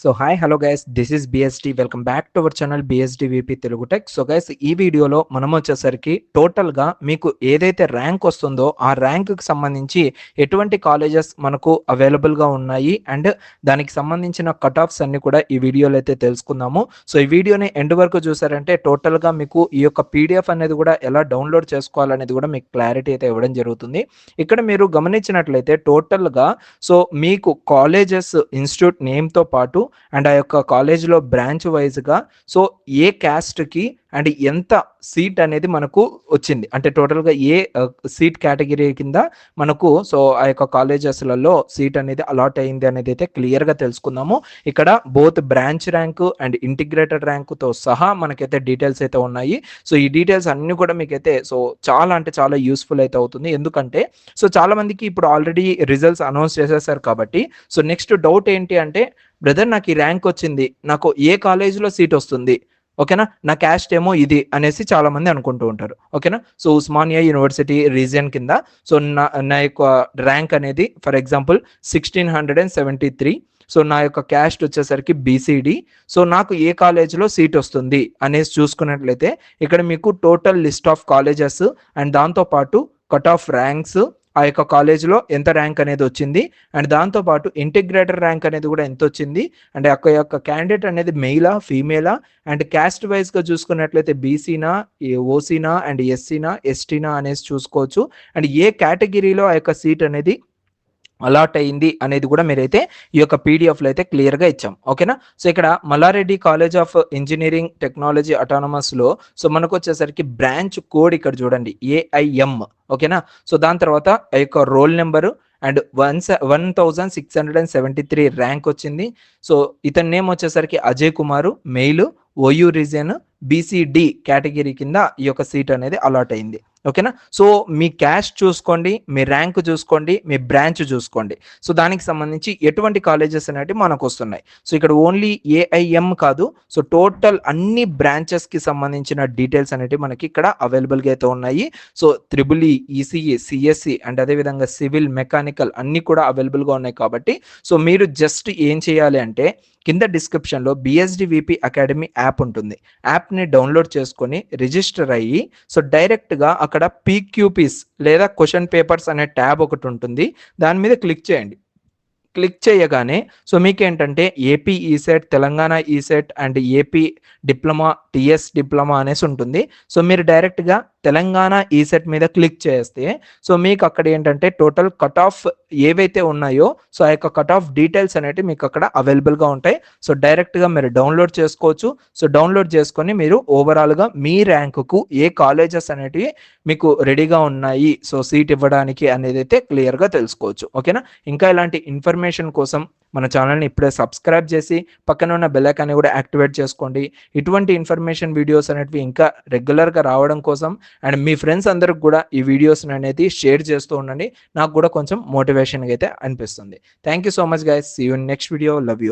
So hi hello guys, this is BST. Welcome back to our channel BST VP Telugu tech. So guys, ఈ వీడియోలో మనం వచ్చేసరికి టోటల్గా మీకు ఏదైతే ర్యాంక్ వస్తుందో ఆ ర్యాంక్కి సంబంధించి ఎటువంటి కాలేజెస్ మనకు అవైలబుల్గా ఉన్నాయి అండ్ దానికి సంబంధించిన కట్ ఆఫ్స్ అన్ని కూడా ఈ వీడియోలో అయితే తెలుసుకుందాము. సో ఈ వీడియోని ఎండ్ వరకు చూసారంటే టోటల్గా మీకు ఈ యొక్క పీడిఎఫ్ అనేది కూడా ఎలా డౌన్లోడ్ చేసుకోవాలనేది కూడా మీకు క్లారిటీ అయితే ఇవ్వడం జరుగుతుంది. ఇక్కడ మీరు గమనించినట్లయితే టోటల్గా సో మీకు కాలేజెస్ ఇన్స్టిట్యూట్ నేమ్తో పాటు అండ్ ఆ యొక్క కాలేజ్లో బ్రాంచ్ వైజ్గా సో ఏ క్యాస్ట్కి అండ్ ఎంత సీట్ అనేది మనకు వచ్చింది, అంటే టోటల్గా ఏ సీట్ కేటగిరీ కింద మనకు సో ఆ యొక్క కాలేజెస్లలో సీట్ అనేది అలాట్ అయింది అనేది అయితే క్లియర్గా తెలుసుకుందాము. ఇక్కడ both branch rank and integrated ర్యాంకుతో సహా మనకైతే డీటెయిల్స్ అయితే ఉన్నాయి. సో ఈ డీటెయిల్స్ అన్నీ కూడా మీకైతే సో చాలా అంటే చాలా యూస్ఫుల్ అయితే అవుతుంది. ఎందుకంటే సో చాలా మందికి ఇప్పుడు ఆల్రెడీ రిజల్ట్స్ అనౌన్స్ చేసేసారు కాబట్టి సో నెక్స్ట్ డౌట్ ఏంటి అంటే, బ్రదర్ నాకు ఈ ర్యాంక్ వచ్చింది, నాకు ఏ కాలేజీలో సీట్ వస్తుంది, ఓకేనా, నా క్యాస్ట్ ఏమో ఇది అనేసి చాలా మంది అనుకుంటూ ఉంటారు. ఓకేనా, సో ఉస్మానియా యూనివర్సిటీ రీజియన్ కింద సో నా యొక్క ర్యాంక్ అనేది ఫర్ ఎగ్జాంపుల్ 1673. సో నా యొక్క క్యాస్ట్ వచ్చేసరికి బీసీడీ. సో నాకు ఏ కాలేజ్లో సీట్ వస్తుంది అనేసి చూసుకున్నట్లయితే ఇక్కడ మీకు total list of colleges and దాంతోపాటు కట్ ఆఫ్ ర్యాంక్స్, ఆ యొక్క కాలేజ్లో ఎంత ర్యాంక్ అనేది వచ్చింది అండ్ దాంతోపాటు ఇంటిగ్రేటర్ ర్యాంక్ అనేది కూడా ఎంత వచ్చింది అండ్ ఆ యొక్క క్యాండిడేట్ అనేది మెయిలా ఫీమేలా అండ్ క్యాస్ట్ వైజ్గా చూసుకున్నట్లయితే బీసీనా, ఓసీనా అండ్ ఎస్సీనా ఎస్టీనా అనేసి చూసుకోవచ్చు. అండ్ ఏ కేటగిరీలో ఆ యొక్క సీట్ అనేది అలాట్ అయింది అనేది కూడా మీరైతే ఈ యొక్క పీడిఎఫ్లో అయితే క్లియర్గా ఇచ్చాం. ఓకేనా, సో ఇక్కడ Mallareddy college of engineering technology అటానమస్లో సో మనకు వచ్చేసరికి బ్రాంచ్ కోడ్ ఇక్కడ చూడండి ఏఐఎం. ఓకేనా, సో దాని తర్వాత ఆ యొక్క రోల్ నెంబరు అండ్ 1673 ర్యాంక్ వచ్చింది. సో ఇతని నేమ్ వచ్చేసరికి Ajay Kumar, male, OU region, BCD category కింద ఈ యొక్క సీట్ అనేది అలాట్ అయింది. ఓకేనా, సో మీ క్యాస్ట్ చూసుకోండి, మీ ర్యాంక్ చూసుకోండి, మీ బ్రాంచ్ చూసుకోండి. సో దానికి సంబంధించి ఎటువంటి కాలేజెస్ అనేవి మనకు వస్తున్నాయి. సో ఇక్కడ ఓన్లీ ఏఐఎం కాదు, సో టోటల్ అన్ని బ్రాంచెస్కి సంబంధించిన డీటెయిల్స్ అనేవి మనకి ఇక్కడ అవైలబుల్గా అయితే ఉన్నాయి. So triple ECE, CSC and అదేవిధంగా సివిల్, మెకానికల్ అన్నీ కూడా అవైలబుల్గా ఉన్నాయి. కాబట్టి సో మీరు జస్ట్ ఏం చేయాలి అంటే కింద డిస్క్రిప్షన్లో బిఎస్డి విపి అకాడమీ యాప్ ఉంటుంది. యాప్ని డౌన్లోడ్ చేసుకొని రిజిస్టర్ అయ్యి సో డైరెక్ట్గా అక్కడ పీక్యూపీస్ లేదా క్వశ్చన్ పేపర్స్ అనే ట్యాబ్ ఒకటి ఉంటుంది, దాని మీద క్లిక్ చేయండి. క్లిక్ చేయగానే సో మీకేంటంటే AP ECET, Telangana ECET and AP diploma, TS diploma అనేసి ఉంటుంది. సో మీరు డైరెక్ట్గా తెలంగాణ ఈసెట్ మీద క్లిక్ చేస్తే సో మీకు అక్కడ ఏంటంటే టోటల్ కట్ ఆఫ్ ఏవైతే ఉన్నాయో సో ఆ యొక్క కట్ ఆఫ్ డీటెయిల్స్ అనేవి మీకు అక్కడ అవైలబుల్గా ఉంటాయి. సో డైరెక్ట్గా మీరు డౌన్లోడ్ చేసుకోవచ్చు. సో డౌన్లోడ్ చేసుకొని మీరు ఓవరాల్గా మీ ర్యాంకుకు ఏ కాలేజెస్ అనేటివి మీకు రెడీగా ఉన్నాయి సో సీట్ ఇవ్వడానికి అనేది అయితే క్లియర్గా తెలుసుకోవచ్చు. ఓకేనా, ఇంకా ఇలాంటి ఇన్ఫర్మేషన్ కోసం మన ఛానల్ని ఇప్పుడే సబ్స్క్రైబ్ చేసి పక్కన ఉన్న బెల్ ఐకాన్ని కూడా యాక్టివేట్ చేసుకోండి. ఇటువంటి ఇన్ఫర్మేషన్ వీడియోస్ అనేటివి ఇంకా రెగ్యులర్గా రావడం కోసం అండ్ మీ ఫ్రెండ్స్ అందరికి కూడా ఈ వీడియోస్ అనేది షేర్ చేస్తూ ఉండండి. నాకు కూడా కొంచెం మోటివేషన్గా అయితే అనిపిస్తుంది. Thank you so much guys, see you in next video. Love you.